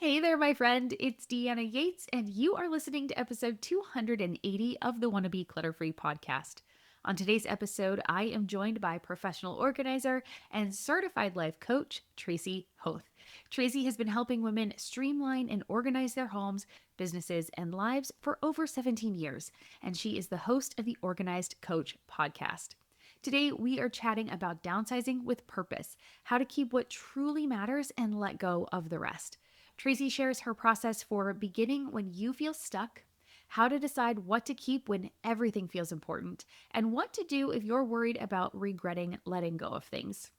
Hey there, my friend. It's Deanna Yates, and you are listening to episode 280 of the Wanna Be Clutter-Free podcast. On today's episode, I am joined by professional organizer and certified life coach, Tracy Hoth. Tracy has been helping women streamline and organize their homes, businesses, and lives for over 17 years, and she is the host of the Organized Coach podcast. Today, we are chatting about downsizing with purpose, how to keep what truly matters and let go of the rest. Tracy shares her process for beginning when you feel stuck, how to decide what to keep when everything feels important, and what to do if you're worried about regretting letting go of things.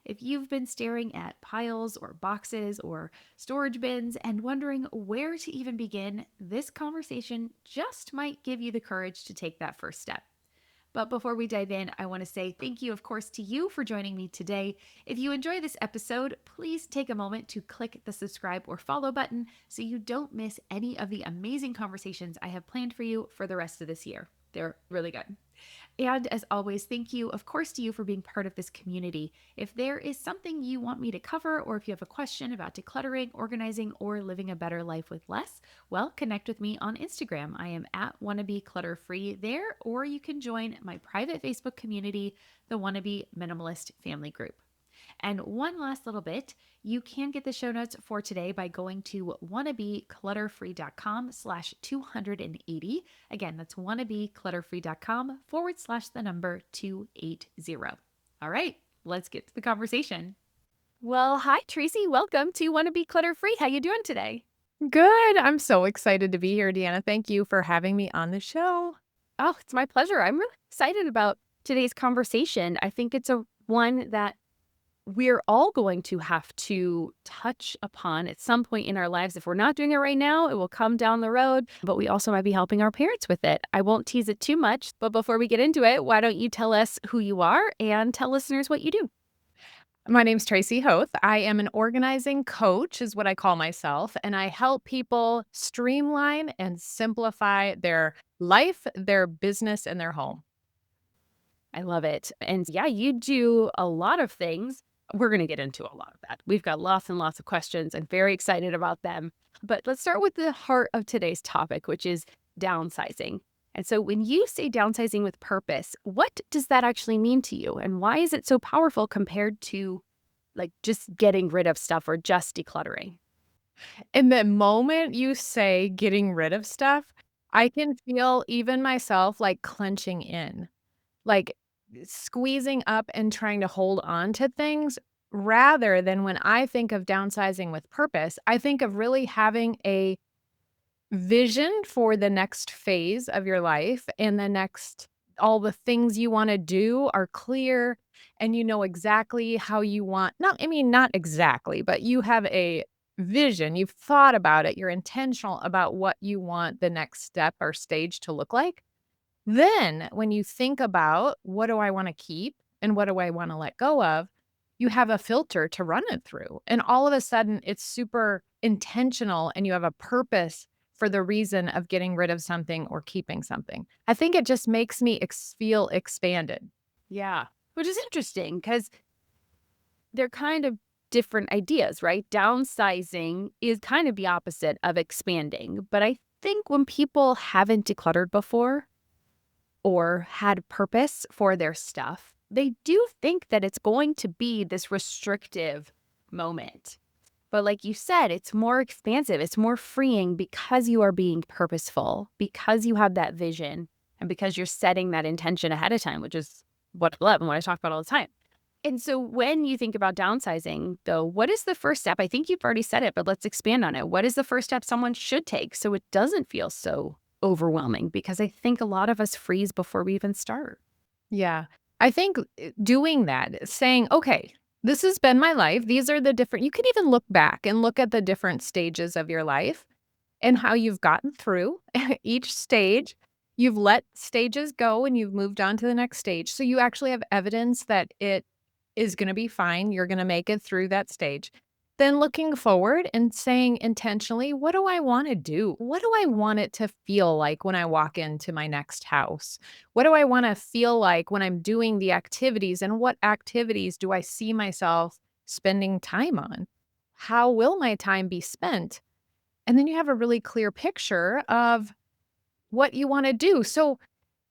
If you've been staring at piles or boxes or storage bins and wondering where to even begin, this conversation just might give you the courage to take that first step. But before we dive in, I want to say thank you, of course, to you for joining me today. If you enjoy this episode, please take a moment to click the subscribe or follow button so you don't miss any of the amazing conversations I have planned for you for the rest of this year. They're really good. And as always, thank you, of course, to you for being part of this community. If there is something you want me to cover, or if you have a question about decluttering, organizing, or living a better life with less, well, connect with me on Instagram. I am at wannabeclutterfree there, or you can join my private Facebook community, the Wannabe Minimalist Family Group. And one last little bit, you can get the show notes for today by going to wannabeclutterfree.com/280. Again, that's wannabeclutterfree.com/the number 280. All right, let's get to the conversation. Well, hi, Tracy. Welcome to Wanna Be Clutter Free. How you doing today? Good. I'm so excited to be here, Deanna. Thank you for having me on the show. Oh, it's my pleasure. I'm really excited about today's conversation. I think it's a one that we're all going to have to touch upon at some point in our lives. If we're not doing it right now, it will come down the road, but we also might be helping our parents with it. I won't tease it too much, but before we get into it, why don't you tell us who you are and tell listeners what you do? My name's Tracy Hoth. I am an organizing coach, is what I call myself, and I help people streamline and simplify their life, their business, and their home. I love it. And yeah, you do a lot of things. We're going to get into a lot of that. We've got lots and lots of questions and very excited about them. But let's start with the heart of today's topic, which is downsizing. And so when you say downsizing with purpose, what does that actually mean to you? And why is it so powerful compared to like just getting rid of stuff or just decluttering? In the moment you say getting rid of stuff, I can feel even myself like clenching in, like squeezing up and trying to hold on to things rather than when I think of downsizing with purpose, I think of really having a vision for the next phase of your life and the next all the things you wanna do are clear and you know exactly how you want not exactly, but you have a vision, you've thought about it, you're intentional about what you want the next step or stage to look like. Then, when you think about what do I wanna keep and what do I wanna let go of, you have a filter to run it through, and all of a sudden, it's super intentional and you have a purpose for the reason of getting rid of something or keeping something. I think it just makes me feel expanded. Yeah, which is interesting because they're kind of different ideas, right? Downsizing is kind of the opposite of expanding. But I think when people haven't decluttered before or had purpose for their stuff, they do think that it's going to be this restrictive moment. But like you said, it's more expansive, it's more freeing because you are being purposeful, because you have that vision, and because you're setting that intention ahead of time, which is what I love and what I talk about all the time. And so when you think about downsizing, though, what is the first step? I think you've already said it, but let's expand on it. What is the first step someone should take so it doesn't feel so overwhelming? Because I think a lot of us freeze before we even start. Yeah. I think, doing that, saying, "Okay, this has been my life. These are the different" you can even look back and look at the different stages of your life and how you've gotten through each stage. You've let stages go and you've moved on to the next stage. So you actually have evidence that it is gonna be fine. You're gonna make it through that stage. Then looking forward and saying intentionally, "What do I wanna do? What do I want it to feel like when I walk into my next house? What do I wanna feel like when I'm doing the activities, and what activities do I see myself spending time on? How will my time be spent?" And then you have a really clear picture of what you wanna do. So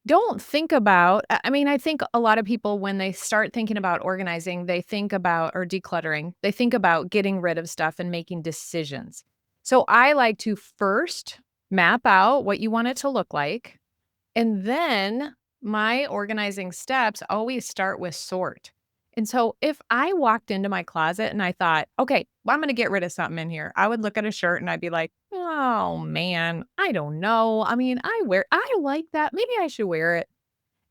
don't think about I mean, I think a lot of people, when they start thinking about organizing, they think about or decluttering, they think about getting rid of stuff and making decisions. So I like to first map out what you want it to look like, and then my organizing steps always start with sort. And so if I walked into my closet and I thought, okay, well, I'm going to get rid of something in here, I would look at a shirt and I'd be like, oh man, I don't know. I mean, I like that. Maybe I should wear it.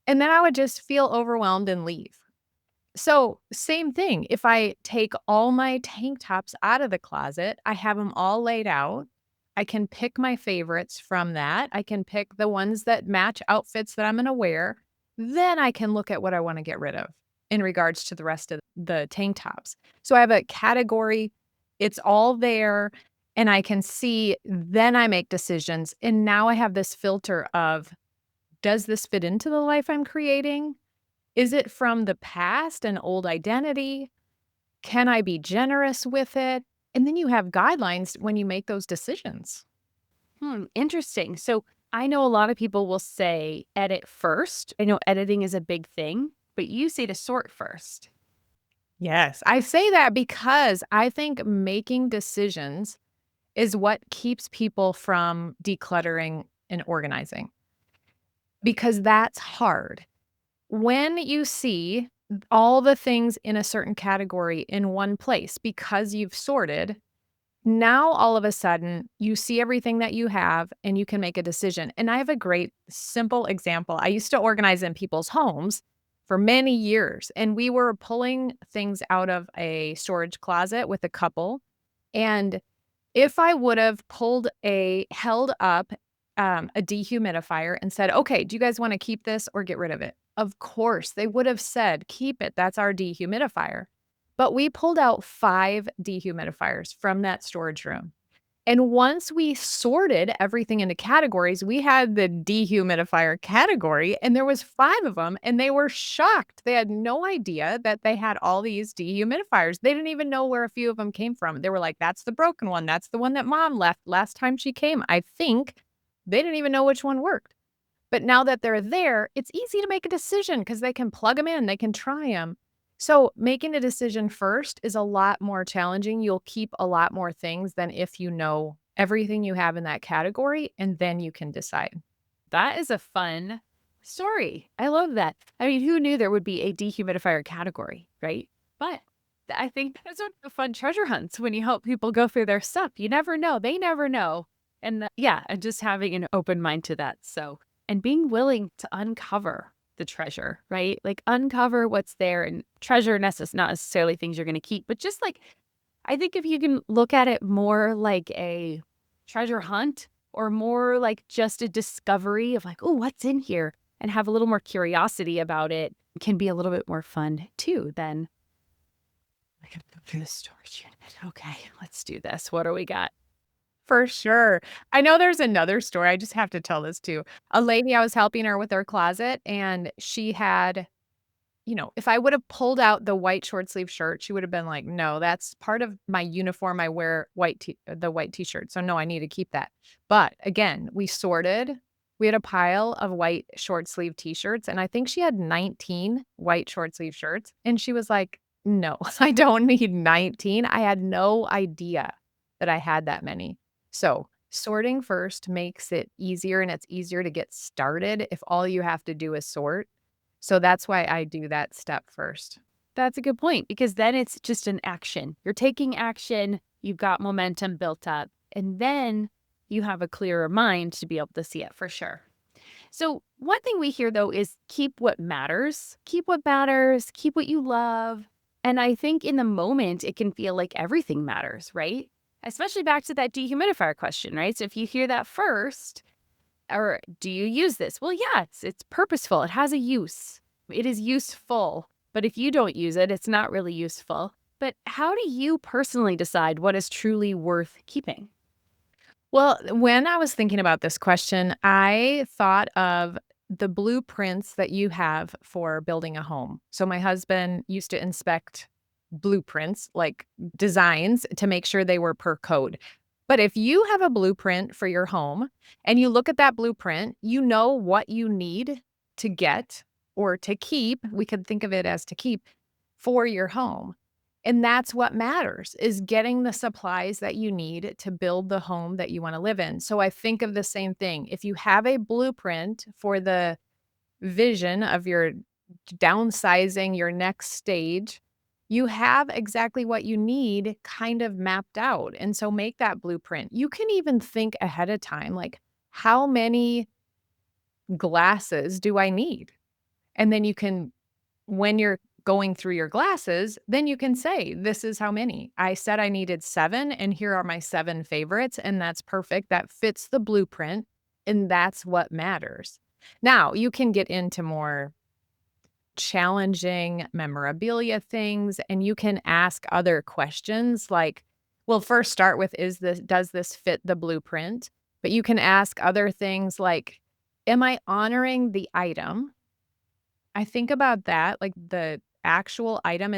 And then I would just feel overwhelmed and leave. So, same thing. If I take all my tank tops out of the closet, I have them all laid out. I can pick my favorites from that. I can pick the ones that match outfits that I'm going to wear. Then I can look at what I want to get rid of in regards to the rest of the tank tops. So I have a category, it's all there, and I can see, then I make decisions. And now I have this filter of, does this fit into the life I'm creating? Is it from the past, an old identity? Can I be generous with it? And then you have guidelines when you make those decisions. Interesting. So I know a lot of people will say edit first. I know editing is a big thing, but you say to sort first. Yes, I say that because I think making decisions is what keeps people from decluttering and organizing, because that's hard. When you see all the things in a certain category in one place because you've sorted, now all of a sudden you see everything that you have and you can make a decision. And I have a great simple example. I used to organize in people's homes for many years, and we were pulling things out of a storage closet with a couple. And if I would have held up, a dehumidifier and said, "Okay, do you guys wanna keep this or get rid of it?" Of course, they would have said, "Keep it, that's our dehumidifier." But we pulled out 5 dehumidifiers from that storage room. And once we sorted everything into categories, we had the dehumidifier category, and there was 5 of them, and they were shocked. They had no idea that they had all these dehumidifiers. They didn't even know where a few of them came from. They were like, "That's the broken one. That's the one that mom left last time she came." I think they didn't even know which one worked. But now that they're there, it's easy to make a decision because they can plug them in, they can try them. So, making a decision first is a lot more challenging. You'll keep a lot more things than if you know everything you have in that category, and then you can decide. That is a fun story. I love that. I mean, who knew there would be a dehumidifier category, right? But I think that's one of the fun treasure hunts when you help people go through their stuff. You never know. They never know. And yeah, and just having an open mind to that. So, and being willing to uncover the treasure, right? Like uncover what's there, and treasure not necessarily things you're going to keep, but just like, I think if you can look at it more like a treasure hunt or more like just a discovery of like, oh, what's in here, and have a little more curiosity about it, can be a little bit more fun too than I gotta go through the storage unit. Okay, let's do this. What do we got? For sure. I know there's another story, I just have to tell this too. A lady, I was helping her with her closet, and she had, if I would have pulled out the white short sleeve shirt, she would have been like, "No, that's part of my uniform. I wear the white t-shirt. So no, I need to keep that." But again, we sorted. We had a pile of white short sleeve t-shirts, and I think she had 19 white short sleeve shirts. And she was like, "No, I don't need 19." I had no idea that I had that many. So sorting first makes it easier, and it's easier to get started if all you have to do is sort. So that's why I do that step first. That's a good point, because then it's just an action. You're taking action, you've got momentum built up, and then you have a clearer mind to be able to see it for sure. So, one thing we hear though is keep what matters, keep what you love. And I think in the moment, it can feel like everything matters, right? Especially back to that dehumidifier question, right? So, if you hear that first, or do you use this? Well, yeah, it's purposeful. It has a use. It is useful. But if you don't use it, it's not really useful. But how do you personally decide what is truly worth keeping? Well, when I was thinking about this question, I thought of the blueprints that you have for building a home. So my husband used to inspect blueprints, like designs, to make sure they were per code. But if you have a blueprint for your home and you look at that blueprint, you know what you need to get or to keep, we could think of it as to keep for your home. And that's what matters is getting the supplies that you need to build the home that you want to live in. So I think of the same thing. If you have a blueprint for the vision of your downsizing your next stage, you have exactly what you need kind of mapped out. And so make that blueprint. You can even think ahead of time, like, how many glasses do I need? And then you can, when you're going through your glasses, then you can say, this is how many. I said I needed 7, and here are my 7 favorites. And that's perfect. That fits the blueprint. And that's what matters. Now, you can get into more challenging memorabilia things, and you can ask other questions like, well, first start with, is this does this fit the blueprint? But you can ask other things like, am I honoring the item? I think about that, like the actual item,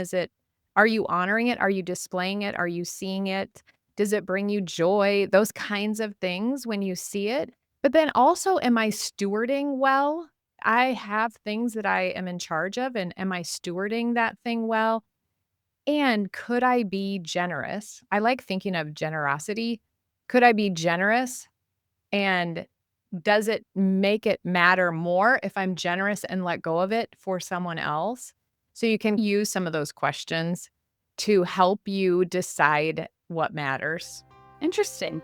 are you honoring it? Are you displaying it? Are you seeing it? Does it bring you joy? Those kinds of things when you see it. But then also, am I stewarding well? I have things that I am in charge of, and am I stewarding that thing well? And could I be generous? I like thinking of generosity. Could I be generous, and does it make it matter more if I'm generous and let go of it for someone else? So you can use some of those questions to help you decide what matters. Interesting.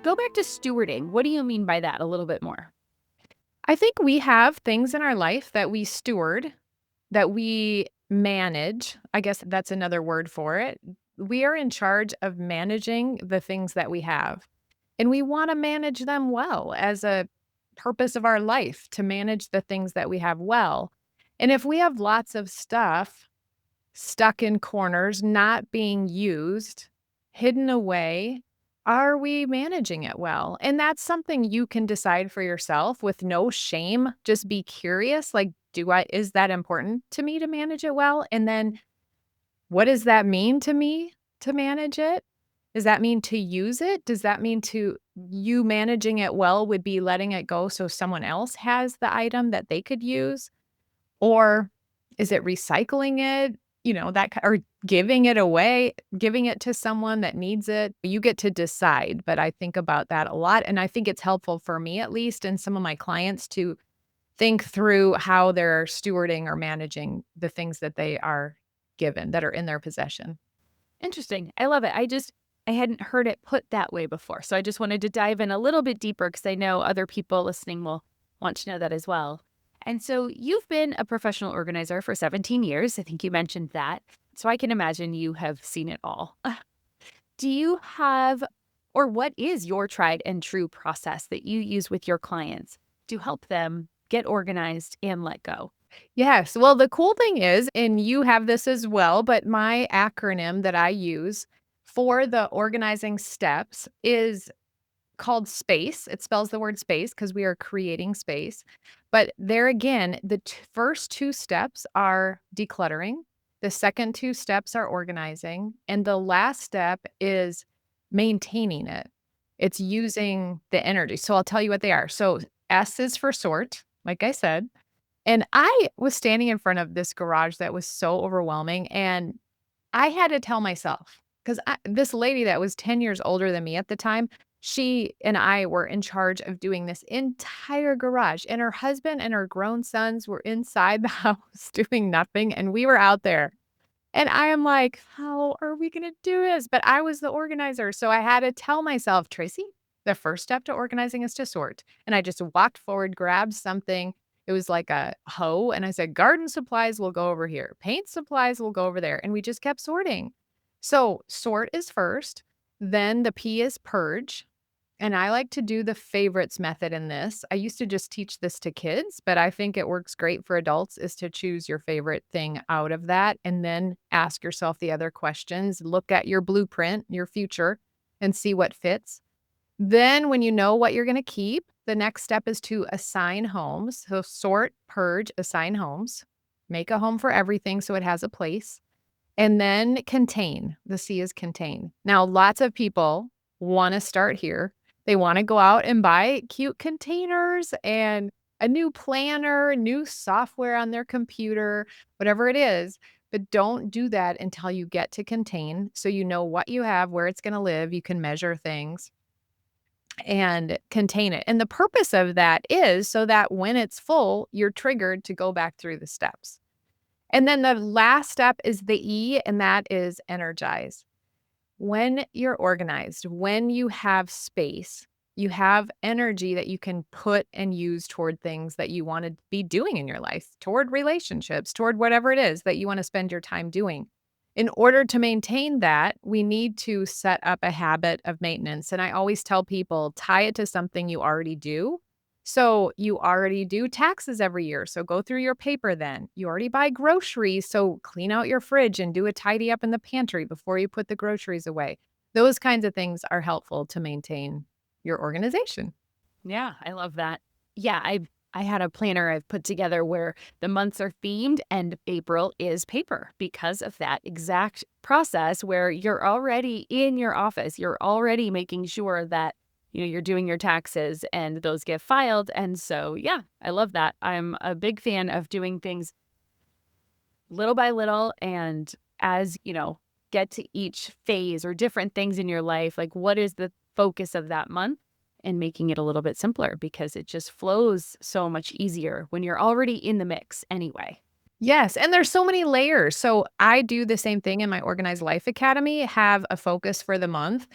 Go back to stewarding. What do you mean by that a little bit more? I think we have things in our life that we steward, that we manage. I guess that's another word for it. We are in charge of managing the things that we have. And we wanna manage them well as a purpose of our life, to manage the things that we have well. And if we have lots of stuff stuck in corners, not being used, hidden away, are we managing it well? And that's something you can decide for yourself with no shame. Just be curious, like, is that important to me to manage it well? And then what does that mean to me to manage it? Does that mean to use it? Does that mean to you managing it well would be letting it go so someone else has the item that they could use? Or is it recycling it? Or giving it away, giving it to someone that needs it? You get to decide, but I think about that a lot, and I think it's helpful for me, at least, and some of my clients to think through how they're stewarding or managing the things that they are given, that are in their possession. Interesting. I love it. I hadn't heard it put that way before. So I just wanted to dive in a little bit deeper because I know other people listening will want to know that as well. And so you've been a professional organizer for 17 years. I think you mentioned that. So I can imagine you have seen it all. Do you have, or what is your tried and true process that you use with your clients to help them get organized and let go? Yes. Well, the cool thing is, and you have this as well, but my acronym that I use for the organizing steps is called SPACE. It spells the word space because we are creating space. But there again, the first 2 steps are decluttering. The second 2 steps are organizing. And the last step is maintaining it. It's using the energy. So I'll tell you what they are. So S is for sort, like I said. And I was standing in front of this garage that was so overwhelming, and I had to tell myself, 'cause this lady that was 10 years older than me at the time, she and I were in charge of doing this entire garage, and her husband and her grown sons were inside the house doing nothing, and we were out there. And I am like, "How are we gonna do this?" But I was the organizer, so I had to tell myself, "Tracy, the first step to organizing is to sort." And I just walked forward, grabbed something. It was like a hoe, and I said, "Garden supplies will go over here. Paint supplies will go over there." And we just kept sorting. So, sort is first, then the P is purge. And I like to do the favorites method in this. I used to just teach this to kids, but I think it works great for adults, is to choose your favorite thing out of that and then ask yourself the other questions. Look at your blueprint, your future, and see what fits. Then when you know what you're going to keep, the next step is to assign homes. So sort, purge, assign homes. Make a home for everything so it has a place. And then contain. The C is contain. Now, lots of people wanna start here. They wanna go out and buy cute containers and a new planner, new software on their computer, whatever it is, but don't do that until you get to contain, so you know what you have, where it's gonna live, you can measure things and contain it. And the purpose of that is so that when it's full, you're triggered to go back through the steps. And then the last step is the E, and that is energize. When you're organized, when you have space, you have energy that you can put and use toward things that you want to be doing in your life, toward relationships, toward whatever it is that you want to spend your time doing. In order to maintain that, we need to set up a habit of maintenance. And I always tell people tie it to something you already do. So you already do taxes every year. So go through your paper then. You already buy groceries. So clean out your fridge and do a tidy up in the pantry before you put the groceries away. Those kinds of things are helpful to maintain your organization. Yeah, I love that. Yeah, I had a planner I've put together where the months are themed and April is paper because of that exact process where you're already in your office. You're already making sure that you're doing your taxes and those get filed. And so, yeah, I love that. I'm a big fan of doing things little by little and as, get to each phase or different things in your life, like what is the focus of that month and making it a little bit simpler because it just flows so much easier when you're already in the mix anyway. Yes, and there's so many layers. So I do the same thing in my Organized Life Academy, have a focus for the month.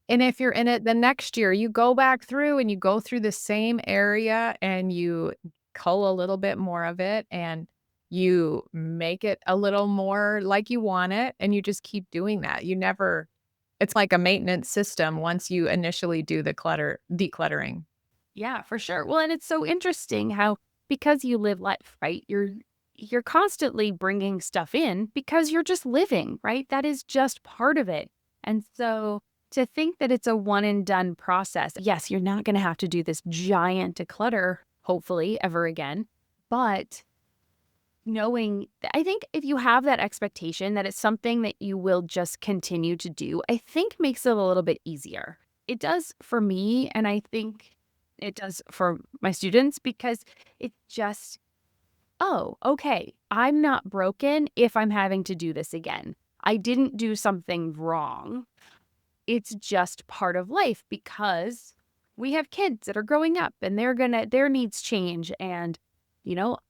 And if you're in it the next year, you go back through and you go through the same area and you cull a little bit more of it and you make it a little more like you want it and you just keep doing that. You never it's like a maintenance system once you initially do the decluttering. Yeah, for sure. Well, and it's so interesting how because you live life, right? You're constantly bringing stuff in because you're just living, right? That is just part of it. And so to think that it's a one and done process. Yes, you're not going to have to do this giant declutter hopefully ever again, but I think if you have that expectation that it's something that you will just continue to do, I think makes it a little bit easier. It does for me, and I think it does for my students because it just, oh, okay, I'm not broken if I'm having to do this again. I didn't do something wrong. It's just part of life because we have kids that are growing up and their needs change and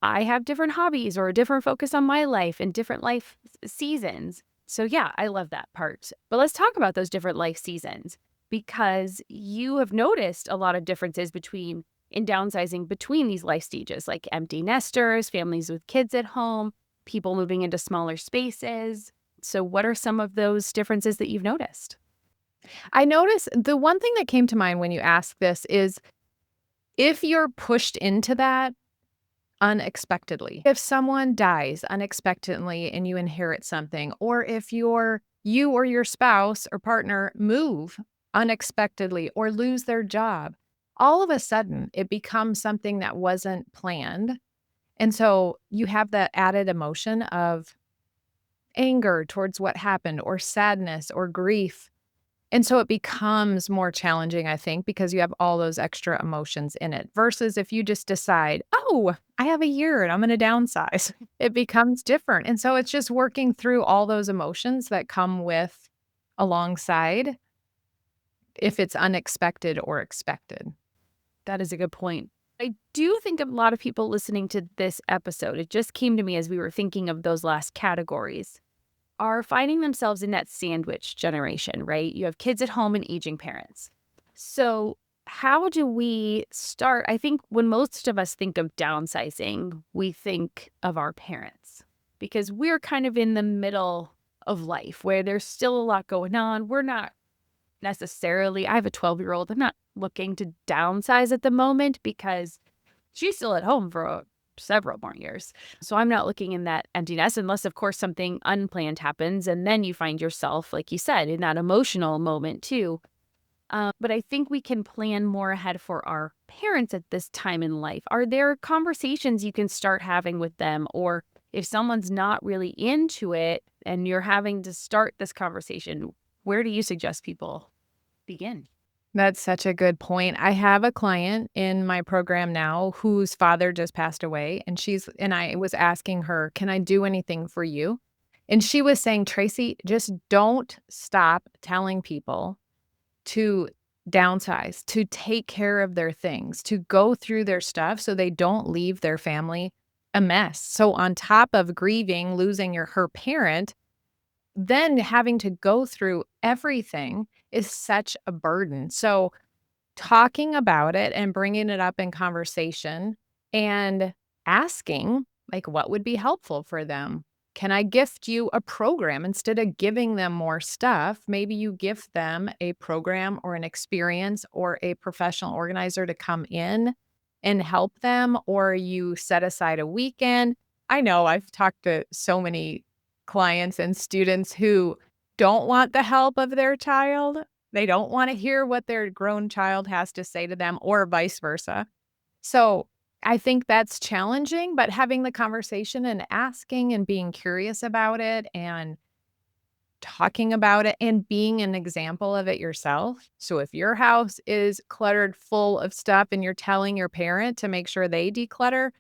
I have different hobbies or a different focus on my life and different life seasons. So yeah, I love that part. But let's talk about those different life seasons because you have noticed a lot of differences in downsizing between these life stages, like empty nesters, families with kids at home, people moving into smaller spaces. So what are some of those differences that you've noticed? I notice the one thing that came to mind when you asked this is if you're pushed into that unexpectedly. If someone dies unexpectedly and you inherit something, or if you or your spouse or partner move unexpectedly or lose their job, all of a sudden it becomes something that wasn't planned. And so you have that added emotion of anger towards what happened, or sadness, or grief. And so it becomes more challenging, I think, because you have all those extra emotions in it versus if you just decide, "Oh, I have a year and I'm gonna downsize." It becomes different. And so it's just working through all those emotions that come with alongside if it's unexpected or expected. That is a good point. I do think a lot of people listening to this episode, it just came to me as we were thinking of those last categories, are finding themselves in that sandwich generation, right? You have kids at home and aging parents. So, how do we start? I think when most of us think of downsizing, we think of our parents because we're kind of in the middle of life where there's still a lot going on. We're not necessarily, I have a 12-year-old. I'm not looking to downsize at the moment because she's still at home for several more years. So I'm not looking in that emptiness unless, of course, something unplanned happens. And then you find yourself, like you said, in that emotional moment too. But I think we can plan more ahead for our parents at this time in life. Are there conversations you can start having with them? Or if someone's not really into it and you're having to start this conversation, where do you suggest people begin? That's such a good point. I have a client in my program now whose father just passed away, and I was asking her, "Can I do anything for you?" And she was saying, "Tracy, just don't stop telling people to downsize, to take care of their things, to go through their stuff so they don't leave their family a mess." So on top of grieving, losing her parent, then having to go through everything is such a burden. So talking about it and bringing it up in conversation and asking, like, what would be helpful for them? Can I gift you a program instead of giving them more stuff? Maybe you gift them a program or an experience or a professional organizer to come in and help them, or you set aside a weekend. I know I've talked to so many clients and students who don't want the help of their child. They don't wanna hear what their grown child has to say to them or vice versa. So, I think that's challenging, but having the conversation and asking and being curious about it and talking about it and being an example of it yourself. So, if your house is cluttered full of stuff and you're telling your parent to make sure they declutter,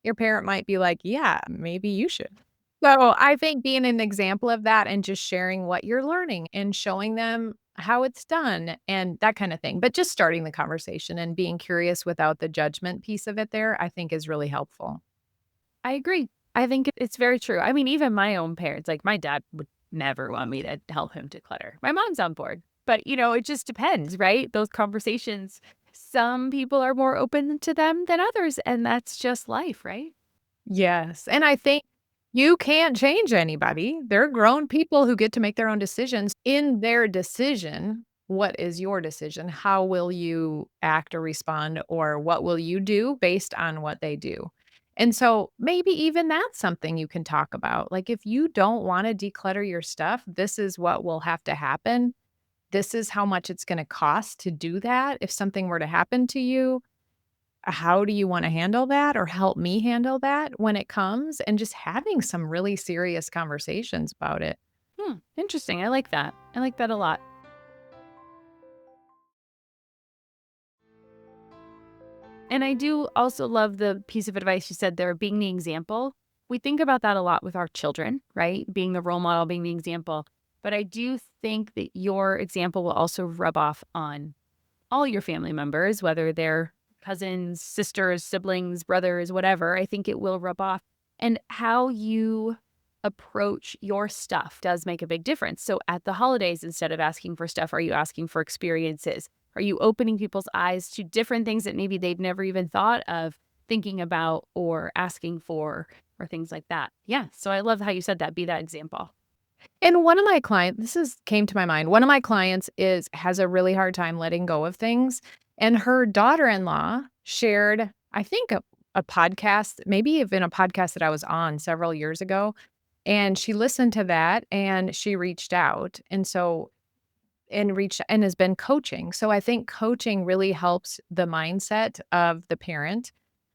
your parent might be like, "Yeah, maybe you should." So, I think being an example of that and just sharing what you're learning and showing them how it's done and that kinda thing, but just starting the conversation and being curious without the judgment piece of it there, I think is really helpful. I agree. I think it's very true. I mean, even my own parents, like my dad would never want me to help him declutter. My mom's on board, but it just depends, right? Those conversations, some people are more open to them than others, and that's just life, right? Yes, and I think you can't change anybody. They're grown people who get to make their own decisions. In their decision, what is your decision? How will you act or respond, or what will you do based on what they do? And so maybe even that's something you can talk about. Like, if you don't wanna declutter your stuff, this is what will have to happen. This is how much it's gonna cost to do that if something were to happen to you. How do you wanna handle that or help me handle that when it comes? And just having some really serious conversations about it. Interesting. I like that. I like that a lot. And I do also love the piece of advice you said there, being the example. We think about that a lot with our children, right? Being the role model, being the example. But I do think that your example will also rub off on all your family members, whether they're cousins, sisters, siblings, brothers, whatever. I think it will rub off. And how you approach your stuff does make a big difference. So at the holidays, instead of asking for stuff, are you asking for experiences? Are you opening people's eyes to different things that maybe they've never even thought of thinking about or asking for or things like that? Yeah. So I love how you said that. Be that example. And one of my clients, this is came to my mind. One of my clients has a really hard time letting go of things, and her daughter-in-law shared, I think, a podcast, maybe even a podcast that I was on several years ago, and she listened to that and she reached out. And has been coaching. So I think coaching really helps the mindset of the parent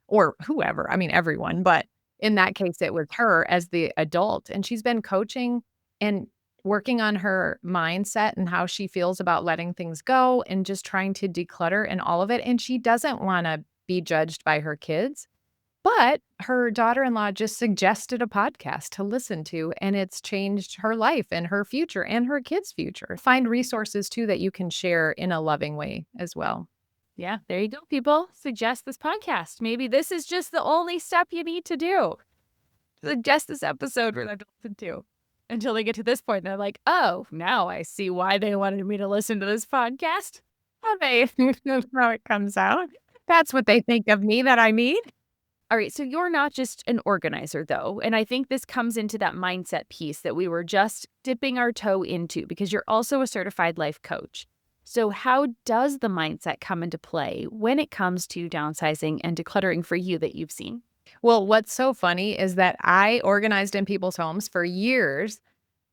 or whoever, I mean, everyone, but in that case, it was her as the adult, and she's been coaching and working on her mindset and how she feels about letting things go and just trying to declutter and all of it, and she doesn't wanna be judged by her kids. But her daughter-in-law just suggested a podcast to listen to, and it's changed her life and her future and her kids' future. Find resources too that you can share in a loving way as well. Yeah, there you go, people. Suggest this podcast. Maybe this is just the only step you need to do. Suggest this episode for them to listen to until they get to this point. And they're like, oh, now I see why they wanted me to listen to this podcast. How they that's how it comes out. That's what they think of me that I need. All right, so you're not just an organizer, though. And I think this comes into that mindset piece that we were just dipping our toe into because you're also a certified life coach. So, how does the mindset come into play when it comes to downsizing and decluttering for you that you've seen? Well, what's so funny is that I organized in people's homes for years,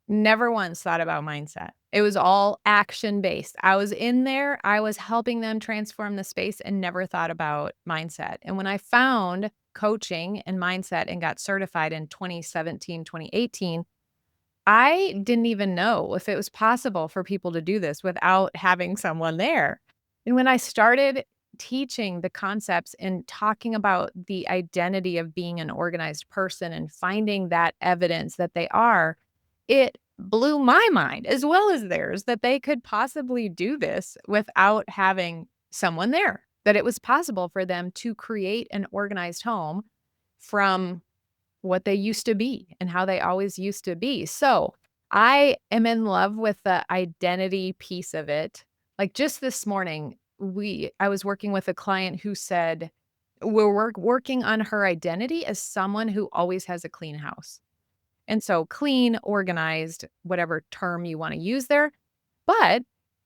never once thought about mindset. It was all action based. I was in there, I was helping them transform the space and never thought about mindset. And when I found coaching and mindset and got certified in 2017, 2018, I didn't even know if it was possible for people to do this without having someone there. And when I started teaching the concepts and talking about the identity of being an organized person and finding that evidence that they are, it blew my mind as well as theirs that they could possibly do this without having someone there, that it was possible for them to create an organized home from what they used to be and how they always used to be. So, I am in love with the identity piece of it. Like just this morning, I was working with a client who said we're working on her identity as someone who always has a clean house. And so clean, organized, whatever term you want to use there, but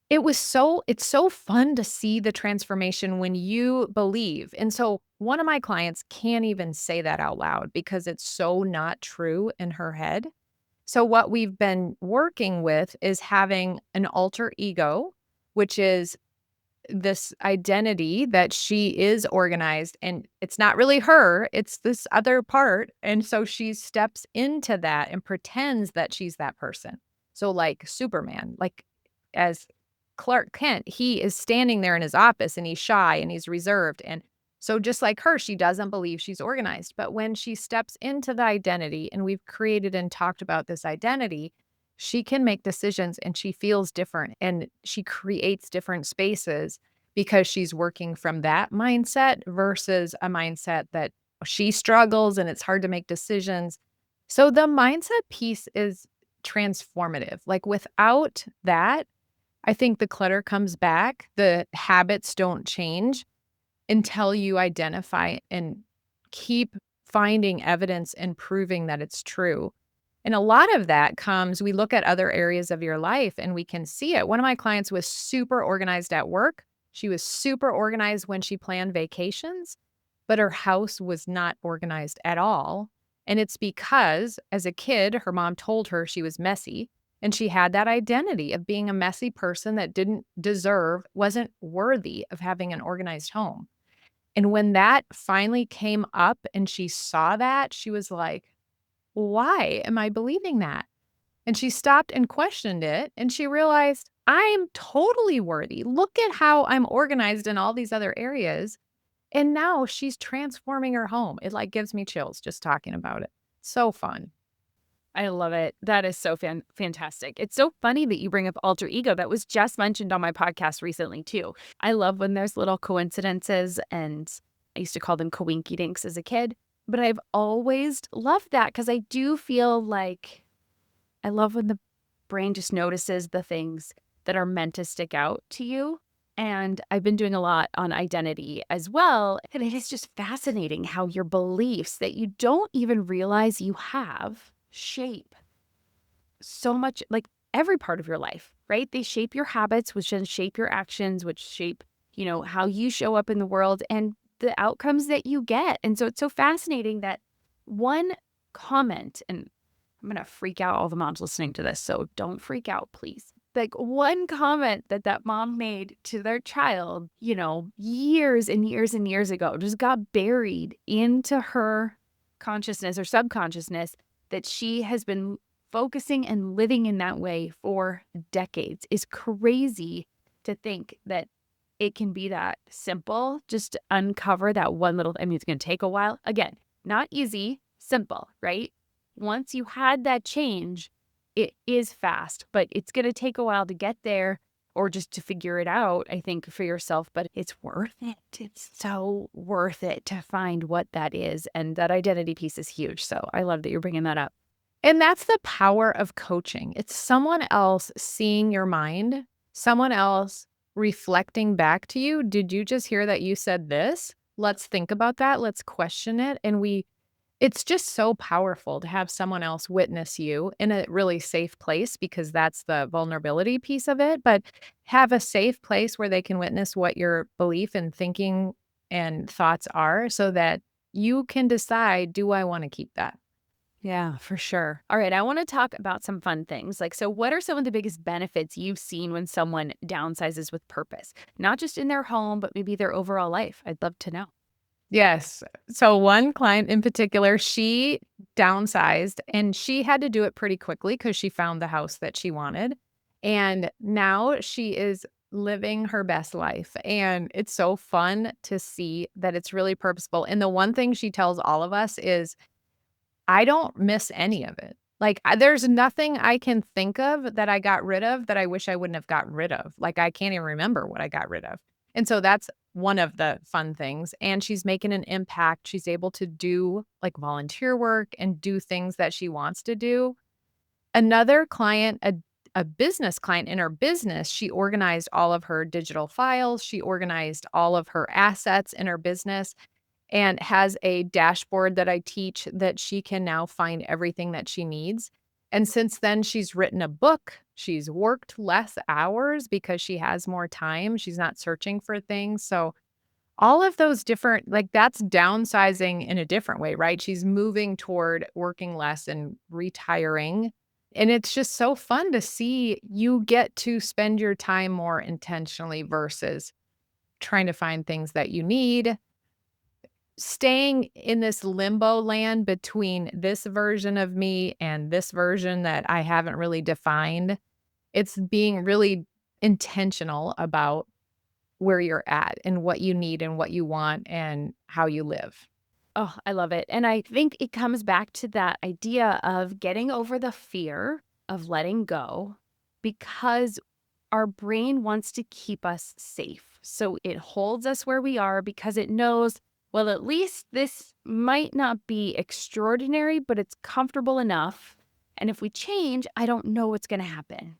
it's so fun to see the transformation when you believe. And so one of my clients can't even say that out loud because it's so not true in her head. So what we've been working with is having an alter ego, which is this identity that she is organized and it's not really her, it's this other part. And so she steps into that and pretends that she's that person. So like Superman, like as Clark Kent, he is standing there in his office and he's shy and he's reserved. And so just like her, she doesn't believe she's organized. But when she steps into the identity and we've created and talked about this identity, she can make decisions and she feels different and she creates different spaces because she's working from that mindset versus a mindset that she struggles and it's hard to make decisions. So the mindset piece is transformative. Like without that, I think the clutter comes back, the habits don't change until you identify and keep finding evidence and proving that it's true. And a lot of that comes, we look at other areas of your life and we can see it. One of my clients was super organized at work. She was super organized when she planned vacations, but her house was not organized at all. And it's because as a kid, her mom told her she was messy. And she had that identity of being a messy person that didn't deserve, wasn't worthy of having an organized home. And when that finally came up and she saw that, she was like, why am I believing that? And she stopped and questioned it and she realized I'm totally worthy. Look at how I'm organized in all these other areas. And now she's transforming her home. It like gives me chills just talking about it. So fun. I love it. That is so fantastic. It's so funny that you bring up alter ego. That was just mentioned on my podcast recently, too. I love when there's little coincidences, and I used to call them coinky dinks as a kid. But I've always loved that because I do feel like I love when the brain just notices the things that are meant to stick out to you. And I've been doing a lot on identity as well. And it is just fascinating how your beliefs that you don't even realize you have shape so much, like every part of your life, right? They shape your habits, which then shape your actions, which shape, how you show up in the world and the outcomes that you get. And so it's so fascinating that one comment, and I'm going to freak out all the moms listening to this, so don't freak out, please. Like one comment that mom made to their child, years and years and years ago, just got buried into her consciousness or subconsciousness that she has been focusing and living in that way for decades. Is crazy to think that it can be that simple just to uncover that one little, I mean, it's going to take a while. Again, not easy, simple, right? Once you had that change, it is fast, but it's going to take a while to get there or just to figure it out, I think, for yourself. But it's worth it. It's so worth it to find what that is. And that identity piece is huge. So I love that you're bringing that up. And that's the power of coaching. It's someone else seeing your mind, someone else reflecting back to you. Did you just hear that you said this? Let's think about that. Let's question it. And it's just so powerful to have someone else witness you in a really safe place because that's the vulnerability piece of it. But have a safe place where they can witness what your belief and thinking and thoughts are so that you can decide, do I want to keep that? Yeah, for sure. All right, I want to talk about some fun things. Like, so what are some of the biggest benefits you've seen when someone downsizes with purpose? Not just in their home, but maybe their overall life. I'd love to know. Yes. So one client in particular, she downsized and she had to do it pretty quickly because she found the house that she wanted. And now she is living her best life. And it's so fun to see that it's really purposeful. And the one thing she tells all of us is I don't miss any of it. Like, there's nothing I can think of that I got rid of that I wish I wouldn't have gotten rid of. Like, I can't even remember what I got rid of. And so that's one of the fun things. And she's making an impact. She's able to do like volunteer work and do things that she wants to do. Another client, a business client in her business, she organized all of her digital files. She organized all of her assets in her business and has a dashboard that I teach that she can now find everything that she needs. And since then, she's written a book. She's worked less hours because she has more time. She's not searching for things. So, all of those different, like, that's downsizing in a different way, right? She's moving toward working less and retiring. And it's just so fun to see you get to spend your time more intentionally versus trying to find things that you need, staying in this limbo land between this version of me and this version that I haven't really defined. It's being really intentional about where you're at and what you need and what you want and how you live. Oh, I love it. And I think it comes back to that idea of getting over the fear of letting go because our brain wants to keep us safe. So it holds us where we are because it knows, well, at least this might not be extraordinary, but it's comfortable enough. And if we change, I don't know what's going to happen.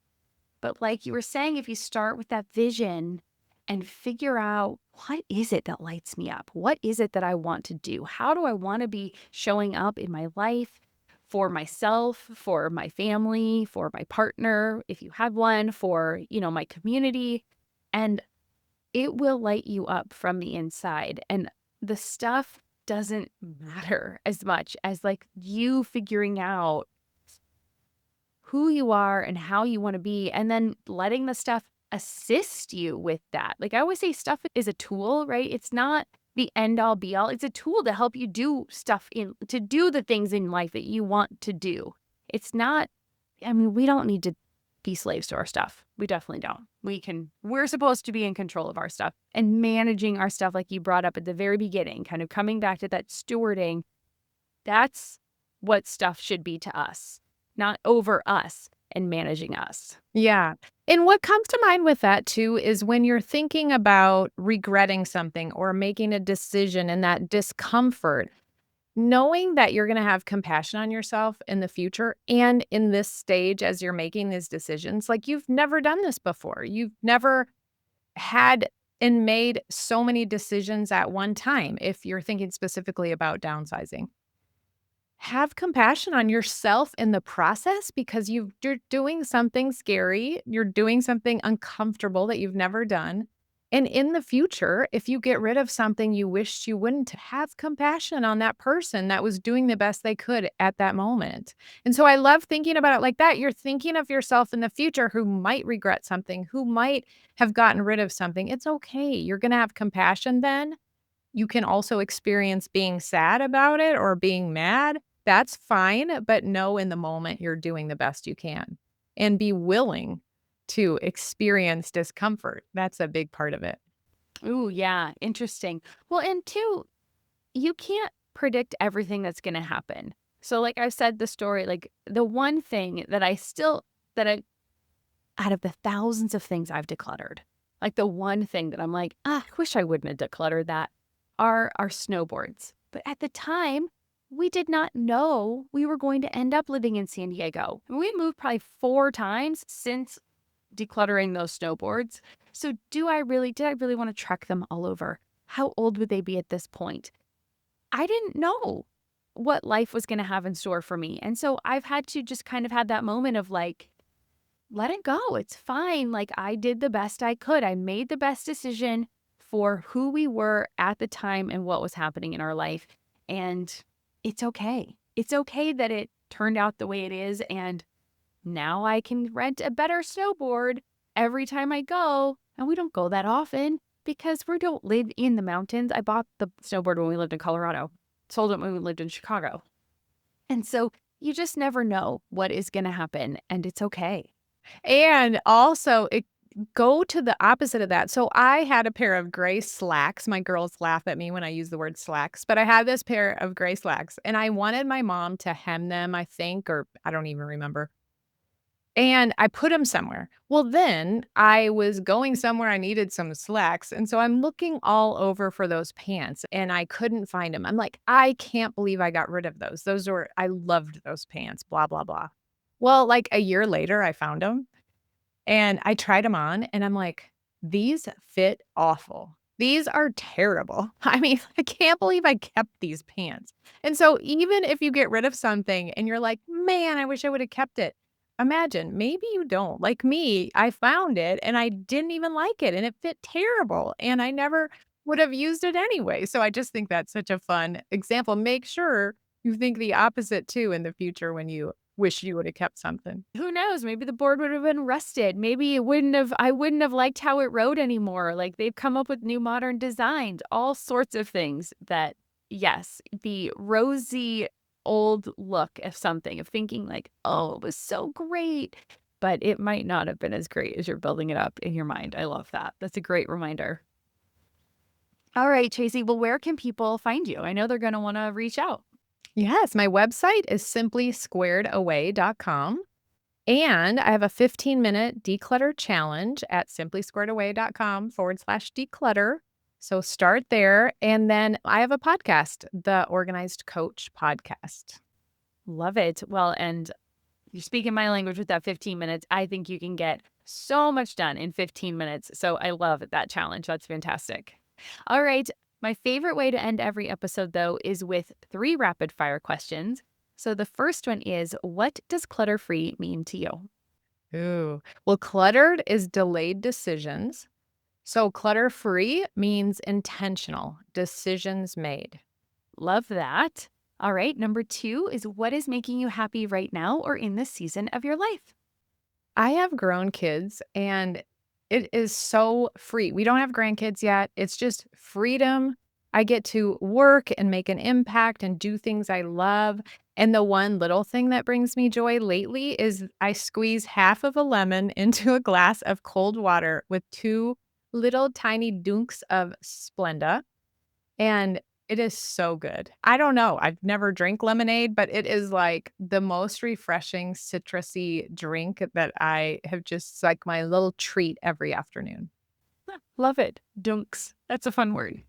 But like you were saying, if you start with that vision and figure out what is it that lights me up? What is it that I want to do? How do I want to be showing up in my life for myself, for my family, for my partner, if you have one, for, my community, and it will light you up from the inside. And the stuff doesn't matter as much as like you figuring out who you are and how you want to be, and then letting the stuff assist you with that. Like I always say, stuff is a tool, right? It's not the end all be all. It's a tool to help you do stuff to do the things in life that you want to do. It's not, I mean, we don't need to be slaves to our stuff. We definitely don't. We're supposed to be in control of our stuff and managing our stuff, like you brought up at the very beginning, kind of coming back to that stewarding. That's what stuff should be to us, not over us and managing us. Yeah. And what comes to mind with that too is when you're thinking about regretting something or making a decision and that discomfort, knowing that you're gonna have compassion on yourself in the future and in this stage as you're making these decisions, like, you've never done this before. You've never had and made so many decisions at one time, if you're thinking specifically about downsizing. Have compassion on yourself in the process because you're doing something scary, you're doing something uncomfortable that you've never done. And in the future, if you get rid of something you wished you wouldn't, have compassion on that person that was doing the best they could at that moment. And so I love thinking about it like that. You're thinking of yourself in the future who might regret something, who might have gotten rid of something. It's okay. You're going to have compassion then. You can also experience being sad about it or being mad. That's fine, but know in the moment you're doing the best you can and be willing to experience discomfort. That's a big part of it. Ooh, yeah, interesting. Well, and two, you can't predict everything that's going to happen. So, like I said, the story, like the one thing that out of the thousands of things I've decluttered, like the one thing that I'm like, I wish I wouldn't have decluttered that, are our snowboards. But at the time, we did not know we were going to end up living in San Diego. And we moved probably 4 times since decluttering those snowboards. So did I really want to trek them all over? How old would they be at this point? I didn't know what life was going to have in store for me. And so I've had to just kind of have that moment of like, let it go. It's fine. Like I did the best I could. I made the best decision for who we were at the time and what was happening in our life. And it's okay. It's okay that it turned out the way it is. And now I can rent a better snowboard every time I go. And we don't go that often, because we don't live in the mountains. I bought the snowboard when we lived in Colorado, sold it when we lived in Chicago. And so you just never know what is going to happen, and it's okay. And also, go to the opposite of that. So I had a pair of gray slacks. My girls laugh at me when I use the word slacks, but I had this pair of gray slacks and I wanted my mom to hem them, I think, or I don't even remember. And I put them somewhere. Well, then I was going somewhere I needed some slacks, and so I'm looking all over for those pants, and I couldn't find them. I'm like, "I can't believe I got rid of those. Those were I loved those pants, blah, blah, blah." Well, like, a year later, I found them. And I tried them on and I'm like, "These fit awful. These are terrible." I mean, I can't believe I kept these pants. And so even if you get rid of something and you're like, "Man, I wish I would have kept it." Imagine, maybe you don't. Like me, I found it and I didn't even like it and it fit terrible and I never would have used it anyway. So I just think that's such a fun example. Make sure you think the opposite too in the future when you wish you would have kept something. Who knows? Maybe the board would have been rusted. Maybe I wouldn't have liked how it rode anymore. Like they've come up with new modern designs, all sorts of things that, yes, the rosy old look of something, of thinking like, oh, it was so great, but it might not have been as great as you're building it up in your mind. I love that. That's a great reminder. All right, Tracy. Well, where can people find you? I know they're going to want to reach out. Yes, my website is simply squaredaway.com. And I have a 15-minute declutter challenge at simplysquaredaway.com/declutter. So start there. And then I have a podcast, the Organized Coach podcast. Love it. Well, and you're speaking my language with that 15 minutes. I think you can get so much done in 15 minutes. So I love that challenge. That's fantastic. All right. My favorite way to end every episode, though, is with 3 rapid fire questions. So the first one is, what does clutter free mean to you? Ooh. Well, cluttered is delayed decisions. So clutter free means intentional decisions made. Love that. All right. Number 2 is, what is making you happy right now or in this season of your life? I have grown kids and it is so free. We don't have grandkids yet. It's just freedom. I get to work and make an impact and do things I love. And the one little thing that brings me joy lately is I squeeze half of a lemon into a glass of cold water with 2 little tiny dunks of Splenda. And it is so good. I don't know, I've never drank lemonade, but it is, like, the most refreshing citrusy drink that I have just it's like my little treat every afternoon. Love it. Dunks. That's a fun word.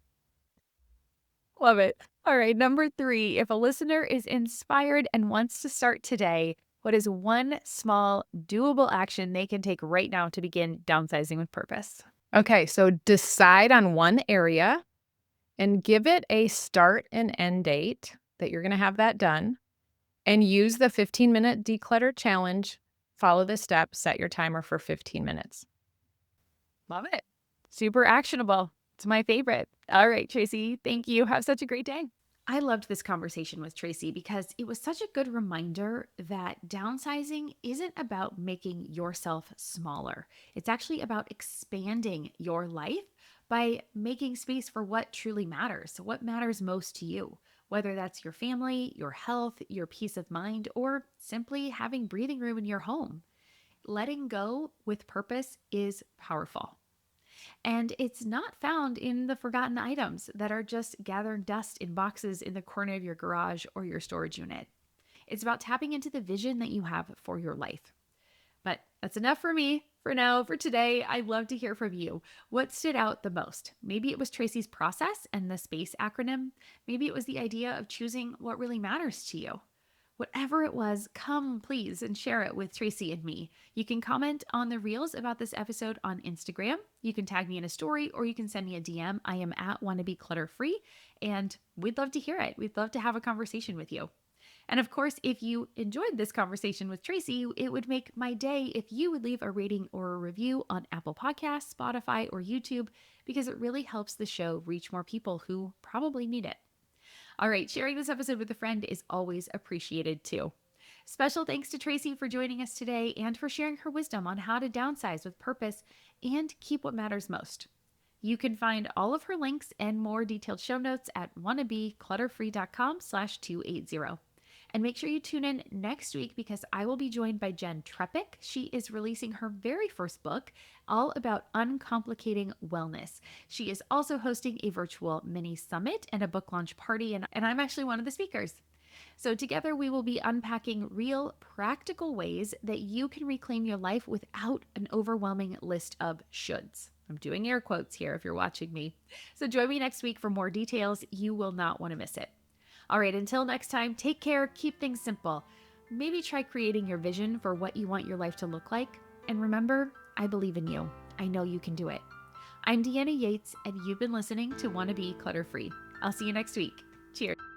Love it. All right. Number 3, if a listener is inspired and wants to start today, what is one small, doable action they can take right now to begin downsizing with purpose? Okay, so decide on one area and give it a start and end date that you're gonna have that done, and use the 15-minute declutter challenge. Follow the steps, set your timer for 15 minutes. Love it. Super actionable. It's my favorite. All right, Tracy. Thank you. Have such a great day. I loved this conversation with Tracy because it was such a good reminder that downsizing isn't about making yourself smaller. It's actually about expanding your life by making space for what truly matters. So, what matters most to you, whether that's your family, your health, your peace of mind, or simply having breathing room in your home. Letting go with purpose is powerful. And it's not found in the forgotten items that are just gathering dust in boxes in the corner of your garage or your storage unit. It's about tapping into the vision that you have for your life. But that's enough for me for now, for today. I'd love to hear from you. What stood out the most? Maybe it was Tracy's process and the SPACE acronym. Maybe it was the idea of choosing what really matters to you. Whatever it was, come please and share it with Tracy and me. You can comment on the reels about this episode on Instagram. You can tag me in a story or you can send me a DM. I am at wannabe clutter free and we'd love to hear it. We'd love to have a conversation with you. And of course, if you enjoyed this conversation with Tracy, it would make my day if you would leave a rating or a review on Apple Podcasts, Spotify, or YouTube, because it really helps the show reach more people who probably need it. All right, sharing this episode with a friend is always appreciated too. Special thanks to Tracy for joining us today and for sharing her wisdom on how to downsize with purpose and keep what matters most. You can find all of her links and more detailed show notes at wannabeclutterfree.com/280. And make sure you tune in next week because I will be joined by Jen Trepic. She is releasing her very first book, all about uncomplicating wellness. She is also hosting a virtual mini summit and a book launch party, and I'm actually one of the speakers. So, together we will be unpacking real, practical ways that you can reclaim your life without an overwhelming list of shoulds. I'm doing air quotes here if you're watching me. So, join me next week for more details. You will not want to miss it. All right, until next time, take care, keep things simple. Maybe try creating your vision for what you want your life to look like. And remember, I believe in you. I know you can do it. I'm Deanna Yates, and you've been listening to Wanna Be Clutter Free. I'll see you next week. Cheers.